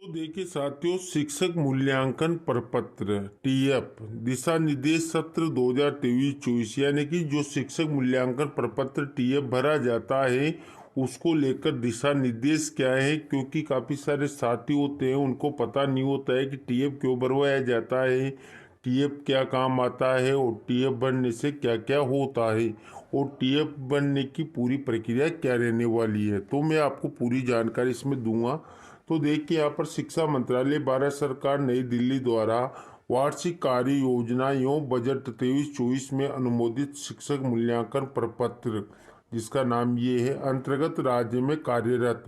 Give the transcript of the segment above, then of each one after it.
तो देखिए साथियों, शिक्षक मूल्यांकन प्रपत्र टीएफ दिशा निर्देश सत्र 2023-24 यानी कि जो शिक्षक मूल्यांकन प्रपत्र टीएफ भरा जाता है उसको लेकर दिशा निर्देश क्या है। क्योंकि काफ़ी सारे साथी होते हैं उनको पता नहीं होता है कि टीएफ क्यों भरवाया जाता है, टीएफ क्या काम आता है और टीएफ बनने से क्या क्या होता है और टीएफ बनने की पूरी प्रक्रिया क्या रहने वाली है। तो मैं आपको पूरी जानकारी इसमें दूंगा। तो देखिए यहाँ पर शिक्षा मंत्रालय भारत सरकार नई दिल्ली द्वारा वार्षिक कार्य योजना एवं बजट 23-24 में अनुमोदित शिक्षक मूल्यांकन प्रपत्र, जिसका नाम ये है, अंतर्गत राज्य में कार्यरत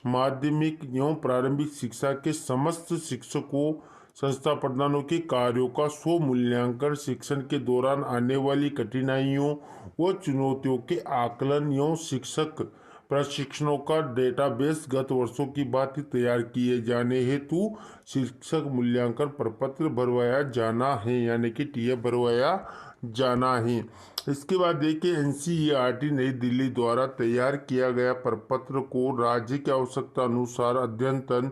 माध्यमिक एवं प्रारंभिक शिक्षा के समस्त शिक्षकों संस्था प्रधानों के कार्यों का स्व मूल्यांकन, शिक्षण के दौरान आने वाली कठिनाइयों व चुनौतियों के आकलन एवं शिक्षक प्रशिक्षणों का डेटाबेस गत वर्षों की बात तैयार किए जाने हेतु शिक्षक मूल्यांकन प्रपत्र भरवाया जाना है, यानी कि टीएफ भरवाया जाना है। इसके बाद देखिए एनसीईआरटी नई दिल्ली द्वारा तैयार किया गया प्रपत्र को राज्य की आवश्यकता अनुसार अद्यतन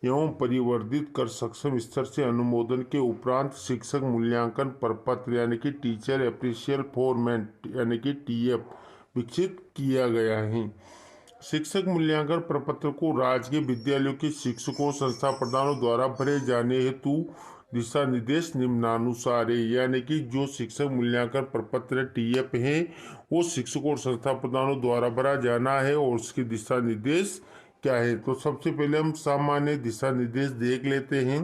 एवं परिवर्धित कर सक्षम स्तर से अनुमोदन के उपरांत शिक्षक मूल्यांकन प्रपत्र यानी कि टीचर एप्रिशियल फॉर्मेट यानी कि टीएफ विकसित किया गया है। शिक्षक मूल्यांकन प्रपत्र को राज्य के विद्यालयों के शिक्षकों संस्था प्रधानों द्वारा भरे जाने हेतु दिशा निर्देश निम्नानुसार है, यानी कि जो शिक्षक मूल्यांकन प्रपत्र टीएफ है वो शिक्षकों और संस्था प्रधानों द्वारा भरा जाना है और उसके दिशा निर्देश क्या है। तो सबसे पहले हम सामान्य दिशा निर्देश देख लेते हैं।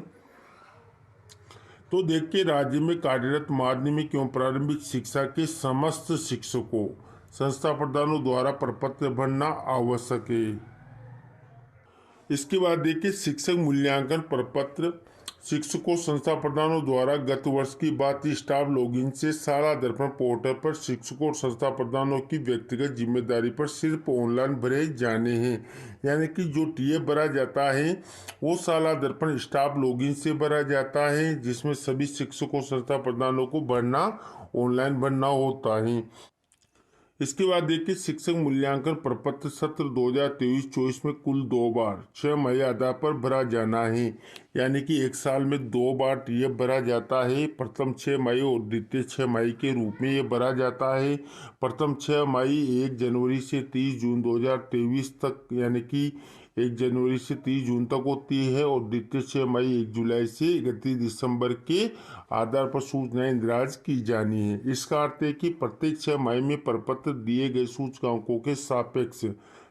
तो देखिए राज्य में कार्यरत माध्यमिक एवं प्रारंभिक शिक्षा के समस्त शिक्षकों संस्था प्रधानों द्वारा प्रपत्र भरना आवश्यक है। इसके बाद देखिए शिक्षक मूल्यांकन प्रपत्र शिक्षकों संस्था प्रधानों द्वारा गत वर्ष की बात स्टाफ लॉगिन से शाला दर्पण पोर्टल पर शिक्षकों और संस्था प्रधानों की व्यक्तिगत जिम्मेदारी पर सिर्फ ऑनलाइन भरे जाने हैं। यानी कि जो टीएफ भरा जाता है वो शाला दर्पण स्टाफ लॉगिन से भरा जाता है, जिसमें सभी शिक्षकों संस्था प्रधानों को भरना ऑनलाइन भरना होता है। इसके बाद देखिए शिक्षक मूल्यांकन प्रपत्र सत्र 2023-24 में कुल 2 बार 6 मई आधार पर भरा जाना है, यानी कि एक साल में 2 बार टीएफ भरा जाता है। प्रथम 6 मई और द्वितीय 6 मई के रूप में ये भरा जाता है। प्रथम 6 मई 1 जनवरी से 30 जून 2023 तक, यानी कि 1 जनवरी से 30 जून तक होती है और द्वितीय 6 मई 1 जुलाई से 31 दिसंबर के आधार पर सूचनाएं दर्ज की जानी है। इसका अर्थ है कि प्रत्येक 6 मई में प्रपत्र दिए गए सूचकांकों के सापेक्ष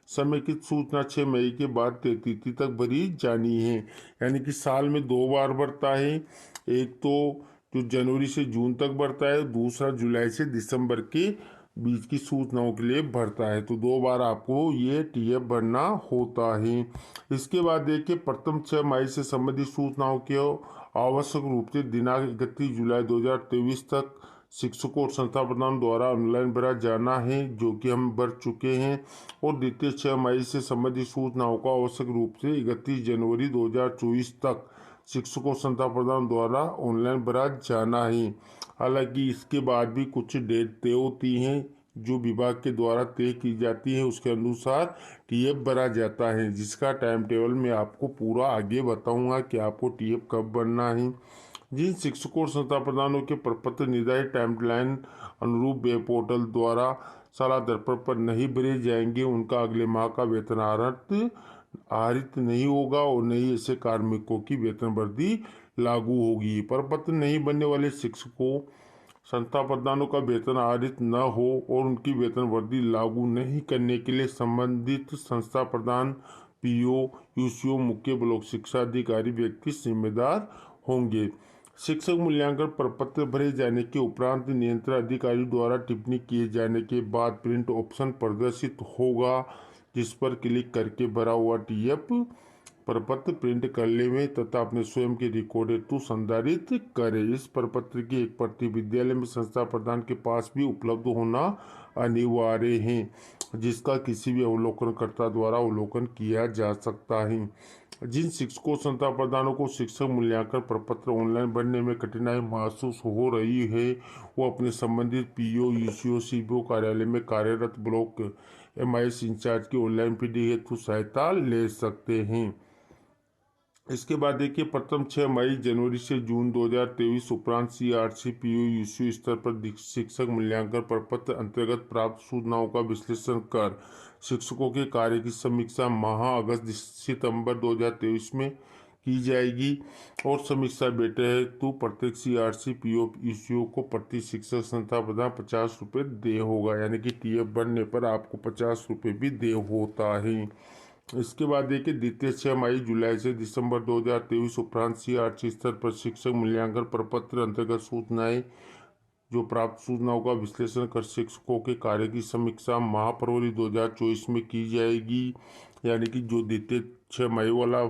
समेकित सूचना 6 मई के बाद 33 तिथि तक भरी जानी है। यानी कि साल में 2 बार बढ़ता है, एक तो जो जनवरी से जून तक बढ़ता है, दूसरा जुलाई से दिसंबर के बीच की सूचनाओं के लिए भरता है। तो 2 बार आपको ये टीएफ भरना होता है। इसके बाद देखिए प्रथम 6 मई से संबंधित सूचनाओं के आवश्यक रूप से दिनांक 31 जुलाई 2023 तक शिक्षकों और संस्था प्रधान द्वारा ऑनलाइन भरा जाना है, जो कि हम भर चुके हैं। और द्वितीय 6 मई से संबंधित सूचनाओं का आवश्यक रूप से 31 जनवरी 2024 तक शिक्षकों संस्था प्रधान द्वारा ऑनलाइन भरा जाना है। हालांकि इसके बाद भी कुछ डेट तय होती हैं जो विभाग के द्वारा तय की जाती है, उसके अनुसार टीएफ भरा जाता है, जिसका टाइम टेबल मैं आपको पूरा आगे बताऊंगा कि आपको टीएफ कब भरना है। जिन शिक्षकों और संस्था प्रधानों के प्रपत्र निर्धारित टाइमलाइन अनुरूप वेब पोर्टल द्वारा साला दर्पण पर नहीं भरे जाएंगे उनका अगले माह का वेतन आहरित नहीं होगा और नहीं ऐसे कार्मिकों की वेतन वृद्धि लागू होगी। प्रपत्र नहीं बनने वाले शिक्षकों संस्था प्रधानों का वेतन आहरित न हो और उनकी वेतन वृद्धि लागू नहीं करने के लिए संबंधित संस्था प्रधान, पीओ, यूसीओ, मुख्य ब्लॉक शिक्षा अधिकारी व्यक्ति जिम्मेदार होंगे। शिक्षक मूल्यांकन प्रपत्र भरे जाने के उपरांत नियंत्रण अधिकारी द्वारा टिप्पणी किए जाने के बाद प्रिंट ऑप्शन प्रदर्शित होगा, जिस पर क्लिक करके भरा हुआ टीएफ प्रपत्र प्रिंट कर लें तथा अपने स्वयं के रिकॉर्ड हेतु संधारित करें। इस प्रपत्र की एक प्रति विद्यालय में संस्था प्रधान के पास भी उपलब्ध होना अनिवार्य है, जिसका किसी भी अवलोकनकर्ता द्वारा अवलोकन किया जा सकता है। जिन शिक्षकों संस्था प्रधानों को शिक्षक मूल्यांकन प्रपत्र ऑनलाइन भरने में कठिनाई महसूस हो रही है वो अपने संबंधित पीओ, यूसीओ, सीबीओ कार्यालय में कार्यरत ब्लॉक एमआईएस इंचार्ज की ऑनलाइन पीडी हेतु सहायता ले सकते हैं। इसके बाद देखिए प्रथम 6 मई जनवरी से जून 2023 उपरांत CRC PO UCO स्तर पर शिक्षक मूल्यांकन प्रपत्र अंतर्गत प्राप्त सूचनाओं का विश्लेषण कर शिक्षकों के कार्य की समीक्षा माह अगस्त सितंबर 2023 में की जाएगी। और समीक्षा बेटे हेतु प्रत्येक CRC PO UCO को प्रति शिक्षक संस्था प्रदान 50 रुपये देय होगा, यानी कि TF बनने पर आपको 50 रुपये भी देय होता है। इसके बाद देखिए द्वितीय 6 मई जुलाई से दिसंबर 2023 उपरांत CRC स्तर पर शिक्षक मूल्यांकन प्रपत्र अंतर्गत सूचनाएं जो प्राप्त सूचनाओं का विश्लेषण कर शिक्षकों के कार्य की समीक्षा माह फरवरी 2024 में की जाएगी, यानी कि जो द्वितीय 6 मई वाला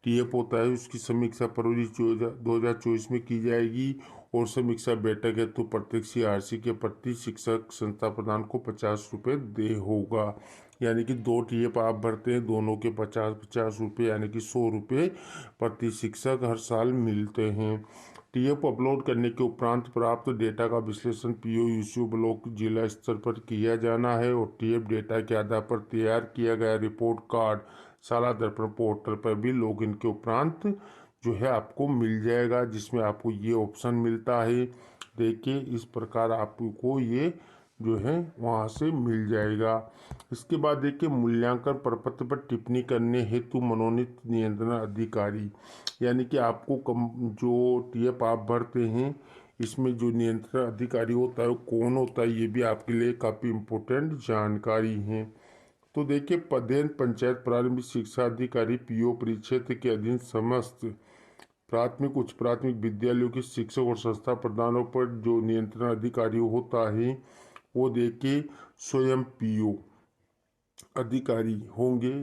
TF होता है उसकी समीक्षा फरवरी 2024 में की जाएगी। और समीक्षा बैठक है तो प्रत्येक CRC के प्रति शिक्षक संस्था प्रधान को 50 रुपये दे होगा, यानी कि 2 TF आप भरते हैं, दोनों के 50-50 रुपये, यानी कि 100 रुपये प्रति शिक्षक हर साल मिलते हैं। TF अपलोड करने के उपरांत प्राप्त डेटा का विश्लेषण PO UCO ब्लॉक जिला स्तर पर किया जाना है और TF डेटा के आधार पर तैयार किया गया रिपोर्ट कार्ड साला दर्पण पोर्टल पर भी लॉगिन के उपरांत जो है आपको मिल जाएगा, जिसमें आपको ये ऑप्शन मिलता है। देखिए इस प्रकार आपको ये जो है वहाँ से मिल जाएगा। इसके बाद देखिए मूल्यांकन प्रपत्र पर टिप्पणी करने हेतु मनोनीत नियंत्रण अधिकारी, यानी कि आपको जो TF आप भरते हैं इसमें जो नियंत्रण अधिकारी होता है वो कौन होता है, ये भी आपके लिए काफ़ी इम्पोर्टेंट जानकारी है। तो देखिए पदेन पंचायत प्रारंभिक शिक्षा अधिकारी PO परिक्षेत्र के अधीन समस्त प्राथमिक उच्च प्राथमिक विद्यालयों के शिक्षक और संस्था प्रधानों पर जो नियंत्रण अधिकारी होता है वो देखिए स्वयं PO अधिकारी होंगे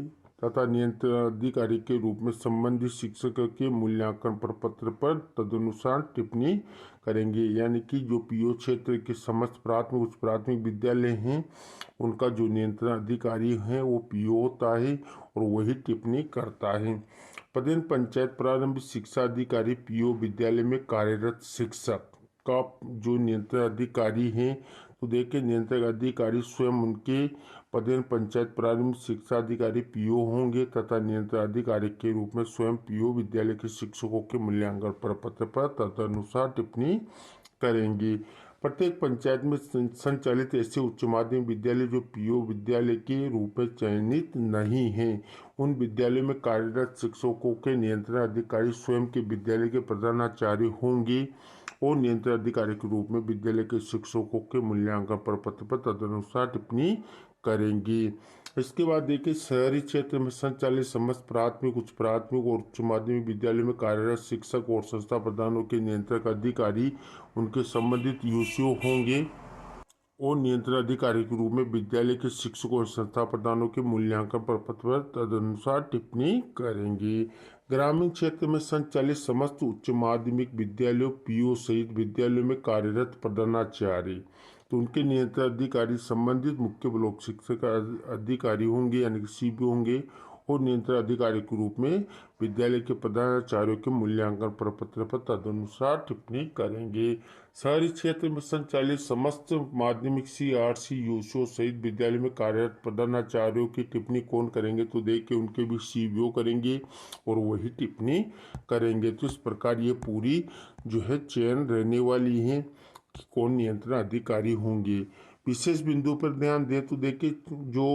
तथा नियंत्रण अधिकारी के रूप में संबंधित शिक्षक के मूल्यांकन प्रपत्र पर तदनुसार टिप्पणी करेंगे, यानी कि जो PO क्षेत्र के समस्त प्राथमिक उच्च प्राथमिक विद्यालय हैं उनका जो नियंत्रण अधिकारी है वो PO होता है और वही टिप्पणी करता है। पदेन पंचायत प्रारंभिक शिक्षा अधिकारी PO विद्यालय में कार्यरत शिक्षक का जो नियंत्रण अधिकारी हैं, तो देखिए नियंत्रण अधिकारी स्वयं उनके पदेन पंचायत प्रारंभिक शिक्षा अधिकारी PO होंगे तथा नियंत्रण अधिकारी के रूप में स्वयं PO विद्यालय के शिक्षकों के मूल्यांकन प्रपत्र पर तदनुसार टिप्पणी करेंगे। प्रत्येक पंचायत में संचालित ऐसे उच्च माध्यमिक विद्यालय जो PO विद्यालय के रूप में चयनित नहीं हैं, उन विद्यालयों में कार्यरत शिक्षकों के नियंत्रण अधिकारी स्वयं के विद्यालय के प्रधानाचार्य होंगे और नियंत्रण अधिकारी के रूप में विद्यालय के शिक्षकों के मूल्यांकन प्रपत्र पर तदनुसार टिप्पणी करेंगे। इसके बाद देखिए शहरी क्षेत्र में संचालित समस्त प्राथमिक उच्च प्राथमिक और उच्च माध्यमिक विद्यालयों में कार्यरत शिक्षक और संस्था प्रधानों के नियंत्रक अधिकारी उनके संबंधित UCO होंगे और नियंत्रण अधिकारी के रूप में विद्यालय के शिक्षकों और संस्था प्रधानों के मूल्यांकन प्रपत्र पर तदनुसार टिप्पणी करेंगे। ग्रामीण क्षेत्र में संचालित समस्त उच्च माध्यमिक विद्यालयों PO सहित विद्यालयों में कार्यरत प्रधानाचार्य तो उनके नियंत्रण अधिकारी संबंधित मुख्य ब्लॉक शिक्षक अधिकारी होंगे, यानी कि CBO होंगे और नियंत्रण अधिकारी के रूप में विद्यालय के प्रधानाचार्यों के मूल्यांकन प्रपत्र पर तदनुसार टिप्पणी करेंगे। शहरी क्षेत्र में संचालित समस्त माध्यमिक CRC UCO सहित विद्यालय में कार्यरत प्रधानाचार्यों की टिप्पणी कौन करेंगे, तो देखिए उनके भी CBO करेंगे और वही टिप्पणी करेंगे। तो इस प्रकार ये पूरी जो है चयन रहने वाली है कि कौन नियंत्रण अधिकारी होंगे। विशेष बिंदु पर ध्यान दें तो देखिए जो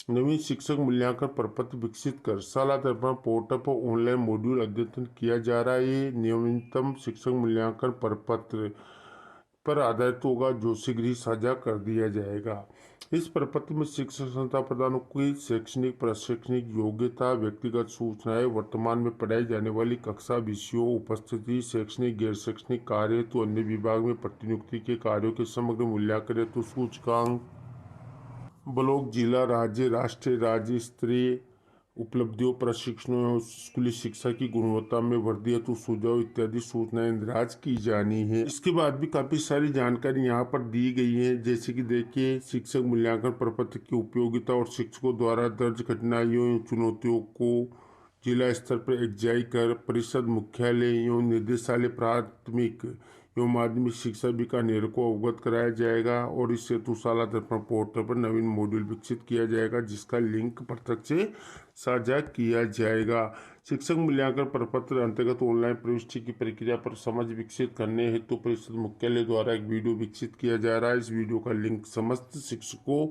नवीन शिक्षक मूल्यांकन प्रपत्र विकसित कर साला दर्पण पोर्टल पर ऑनलाइन मॉड्यूल अद्यतन किया जा रहा है। नवीनतम शिक्षक मूल्यांकन प्रपत्र पर आधारित होगा जो शीघ्र ही साझा कर दिया जाएगा। इस प्रपत्र में शिक्षक संस्था प्रधानों की शैक्षणिक प्रशैक्षणिक योग्यता, व्यक्तिगत सूचनाएं, वर्तमान में पढ़ाई जाने वाली कक्षा विषयों, उपस्थिति, शैक्षणिक गैर शैक्षणिक कार्य तो अन्य विभाग में प्रतिनियुक्ति के कार्यों के समग्र मूल्यांकन हेतु सूचकांक, ब्लॉक जिला राज्य राष्ट्रीय राज्य स्तरीय उपलब्धियों, प्रशिक्षणों और स्कूली शिक्षा की गुणवत्ता में वृद्धि हेतु सुझाव इत्यादि सूचनाएं दराज की जानी है। इसके बाद भी काफ़ी सारी जानकारी यहाँ पर दी गई है, जैसे कि देखिए शिक्षक मूल्यांकन प्रपत्र की उपयोगिता और शिक्षकों द्वारा दर्ज कठिनाइयों एवं चुनौतियों को जिला स्तर पर एग्जाई कर परिषद मुख्यालय एवं निर्देशालय प्राथमिक एवं माध्यमिक शिक्षा बीकानेर को अवगत कराया जाएगा और इस सेतुशाला दर्पण पोर्टल पर नवीन मॉड्यूल विकसित किया जाएगा, जिसका लिंक प्रत्यक्ष से साझा किया जाएगा। शिक्षक मूल्यांकन प्रपत्र अंतर्गत ऑनलाइन प्रविष्टि की प्रक्रिया पर समझ विकसित करने हेतु परिषद मुख्यालय द्वारा एक वीडियो विकसित किया जा रहा है। इस वीडियो का लिंक समस्त शिक्षकों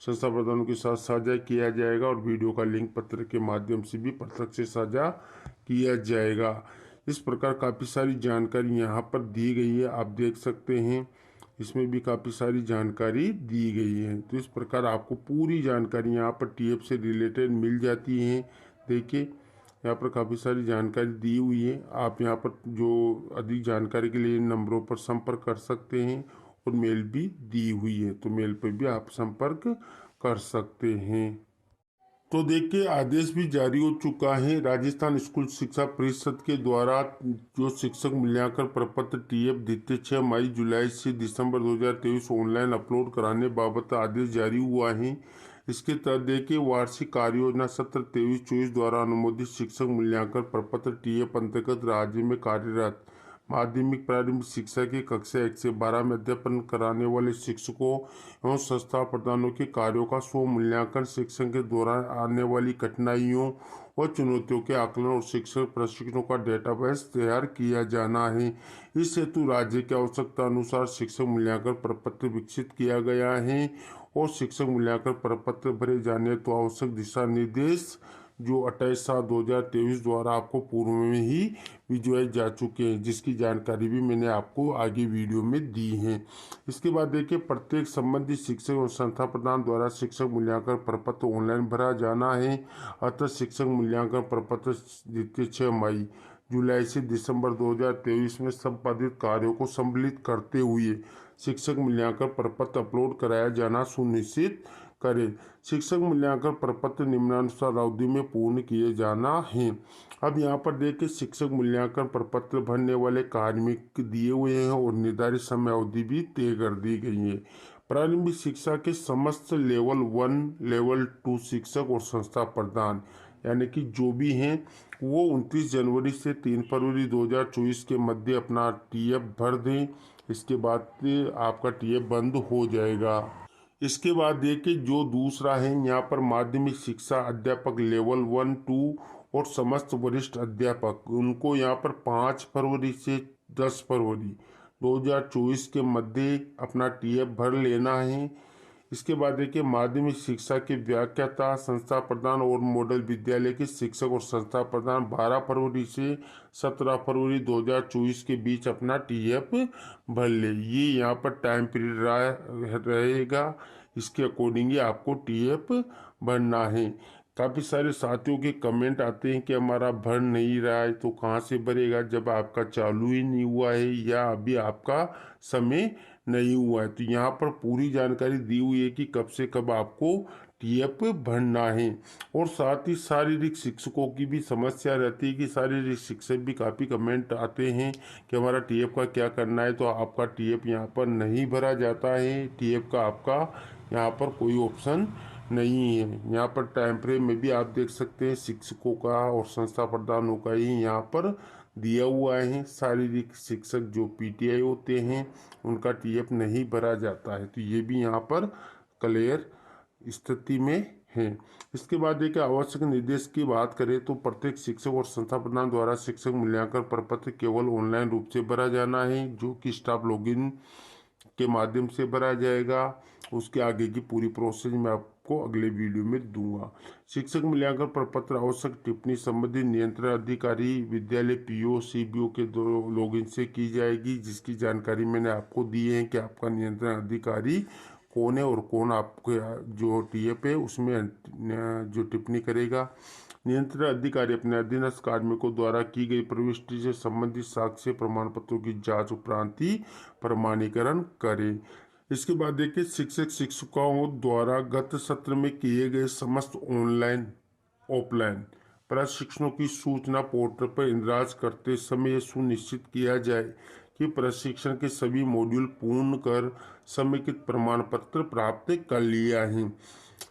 संस्था प्रधानों के साथ साझा किया जाएगा और वीडियो का लिंक पत्र के माध्यम से भी प्रत्यक्ष से साझा किया जाएगा। इस प्रकार काफ़ी सारी जानकारी यहाँ पर दी गई है, आप देख सकते हैं। इसमें भी काफ़ी सारी जानकारी दी गई है। तो इस प्रकार आपको पूरी जानकारी यहाँ पर टीएफ से रिलेटेड मिल जाती है। देखिए यहाँ पर काफ़ी सारी जानकारी दी हुई है। आप यहाँ पर जो अधिक जानकारी के लिए इन नंबरों पर संपर्क कर सकते हैं और मेल भी दी हुई है, तो मेल पर भी आप संपर्क कर सकते हैं। तो देखिए आदेश भी जारी हो चुका है। राजस्थान स्कूल शिक्षा परिषद के द्वारा जो शिक्षक मूल्यांकन प्रपत्र टीएफ द्वितीय 6 मई जुलाई से दिसंबर 2023 ऑनलाइन अपलोड कराने बाबत आदेश जारी हुआ है। इसके तहत देखिए वार्षिक कार्य योजना सत्र 23-24 द्वारा अनुमोदित शिक्षक मूल्यांकन प्रपत्र टीएफ अंतर्गत राज्य में कार्यरत माध्यमिक प्रारंभिक शिक्षा की कक्षा 1 से 12 में अध्यापन कराने वाले शिक्षकों एवं संस्था प्रधानों के कार्यों का स्व मूल्यांकन, शिक्षण के दौरान आने वाली कठिनाइयों और चुनौतियों के आकलन और शिक्षक प्रशिक्षणों का डेटाबेस तैयार किया जाना है। इस हेतु राज्य की आवश्यकता अनुसार शिक्षक मूल्यांकन प्रपत्र विकसित किया गया है और शिक्षक मूल्यांकन प्रपत्र भरे जाने तो आवश्यक दिशा निर्देश जो 28/7/2023 द्वारा आपको पूर्व में ही भिजवाए जा चुके हैं, जिसकी जानकारी भी मैंने आपको आगे वीडियो में दी है। इसके बाद देखिए प्रत्येक संबंधित शिक्षक और संस्था प्रधान द्वारा शिक्षक मूल्यांकन प्रपत्र ऑनलाइन भरा जाना है। अतः शिक्षक मूल्यांकन प्रपत्र द्वितीय 6 मई जुलाई से दिसंबर 2023 में संपादित कार्यों को सम्मिलित करते हुए शिक्षक मूल्यांकन प्रपत्र अपलोड कराया जाना सुनिश्चित करें। शिक्षक मूल्यांकन प्रपत्र निम्नानुसार अवधि में पूर्ण किए जाना है। अब यहाँ पर देखिए शिक्षक मूल्यांकन प्रपत्र भरने वाले कार्मिक दिए हुए हैं और निर्धारित समय अवधि भी तय कर दी गई है। प्रारंभिक शिक्षा के समस्त लेवल 1, लेवल 2 शिक्षक और संस्था प्रधान यानी कि जो भी हैं वो 29 जनवरी से 3 फरवरी 2024 के मध्य अपना टीएफ भर दें। इसके बाद आपका टीएफ बंद हो जाएगा। इसके बाद देखिए जो दूसरा है यहाँ पर माध्यमिक शिक्षा अध्यापक लेवल 1, 2 और समस्त वरिष्ठ अध्यापक उनको यहाँ पर 5 फरवरी से 10 फरवरी 2024 के मध्य अपना टीएफ भर लेना है। इसके बाद देखिए माध्यमिक शिक्षा के व्याख्याता, संस्था प्रधान और मॉडल विद्यालय के शिक्षक और संस्था प्रधान 12 फरवरी से 17 फरवरी 2024 के बीच अपना टीएफ भर ले। ये यहाँ पर टाइम पीरियड रहेगा, इसके अकॉर्डिंग ही आपको टीएफ भरना है। काफ़ी सारे साथियों के कमेंट आते हैं कि हमारा भर नहीं रहा है, तो कहाँ से भरेगा जब आपका चालू ही नहीं हुआ है या अभी आपका समय नहीं हुआ है। तो यहाँ पर पूरी जानकारी दी हुई है कि कब से कब आपको टीएफ भरना है। और साथ ही शारीरिक शिक्षकों की भी समस्या रहती है कि शारीरिक शिक्षक भी काफ़ी कमेंट आते हैं कि हमारा टीएफ का क्या करना है, तो आपका टीएफ यहाँ पर नहीं भरा जाता है। टीएफ का आपका यहाँ पर कोई ऑप्शन नहीं है। यहाँ पर टाइम फ्रेम में भी आप देख सकते हैं शिक्षकों का और संस्था प्रधानों का ही यहाँ पर दिया हुआ है। शारीरिक शिक्षक जो पीटीआई होते हैं उनका टीएफ नहीं भरा जाता है, तो ये भी यहाँ पर क्लियर स्थिति में है। इसके बाद देखिए आवश्यक निर्देश की बात करें तो प्रत्येक शिक्षक और संस्था प्रधान द्वारा शिक्षक मूल्यांकन प्रपत्र केवल ऑनलाइन रूप से भरा जाना है, जो कि स्टाफ लॉगिन के माध्यम से भरा जाएगा। उसके आगे की पूरी प्रोसेस मैं आपको अगले वीडियो में दूंगा। शिक्षक मूल्यांकन प्रपत्र आवश्यक टिप्पणी संबंधित नियंत्रण अधिकारी विद्यालय पीओ सीबीओ के लॉगिन से की जाएगी, जिसकी जानकारी मैंने आपको दी है कि आपका नियंत्रण अधिकारी कौन है और कौन आपके जो टीएफ है उसमें जो टिप्पणी करेगा। नियंत्रण अधिकारी अपने अधीनस्थ कार्मिकों द्वारा की गई प्रविष्टि से संबंधित साक्ष्य प्रमाण पत्रों की जांच उपरांत ही प्रमाणीकरण करें। इसके बाद देखिए शिक्षक शिक्षिकाओं द्वारा गत सत्र में किए गए समस्त ऑनलाइन ऑफलाइन प्रशिक्षणों की सूचना पोर्टल पर इंद्राज करते समय यह सुनिश्चित किया जाए कि प्रशिक्षण के सभी मॉड्यूल पूर्ण कर समेकित प्रमाण पत्र प्राप्त कर लिया है।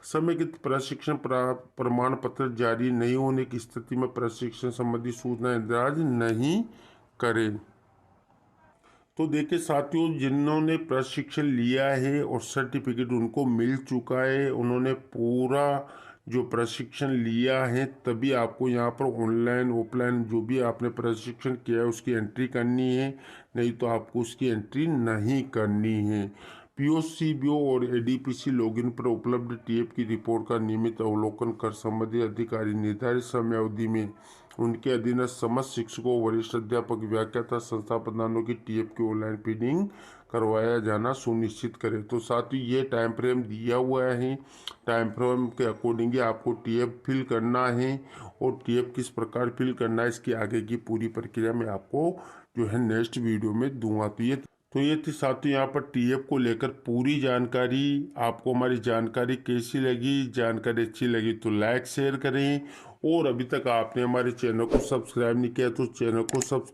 समेकित प्रशिक्षण प्रमाण पत्र जारी नहीं होने की स्थिति में प्रशिक्षण संबंधी सूचना इंद्राज नहीं करें। तो देखिए साथियों, जिन्होंने प्रशिक्षण लिया है और सर्टिफिकेट उनको मिल चुका है, उन्होंने पूरा जो प्रशिक्षण लिया है, तभी आपको यहाँ पर ऑनलाइन ऑफलाइन जो भी आपने प्रशिक्षण किया है उसकी एंट्री करनी है, नहीं तो आपको उसकी एंट्री नहीं करनी है। पीओसीबीओ और एडीपीसी लॉगिन पर उपलब्ध टीएफ की रिपोर्ट का नियमित अवलोकन कर संबंधित अधिकारी निर्धारित समयावधि में उनके अधीनस्थ समस्त शिक्षकों, वरिष्ठ अध्यापक, व्याख्याता, संस्था प्रधानों की टीएफ की ऑनलाइन फीडिंग करवाया जाना सुनिश्चित करें। तो साथ ही ये टाइम फ्रेम दिया हुआ है, टाइम फ्रेम के अकॉर्डिंग ही आपको टीएफ फिल करना है, और टीएफ किस प्रकार फिल करना है इसकी आगे की पूरी प्रक्रिया मैं आपको जो है नेक्स्ट वीडियो में दूंगा। तो ये थी साथियों यहाँ पर टीएफ को लेकर पूरी जानकारी। आपको हमारी जानकारी कैसी लगी? जानकारी अच्छी लगी तो लाइक शेयर करें, और अभी तक आपने हमारे चैनल को सब्सक्राइब नहीं किया तो चैनल को सब्सक्राइब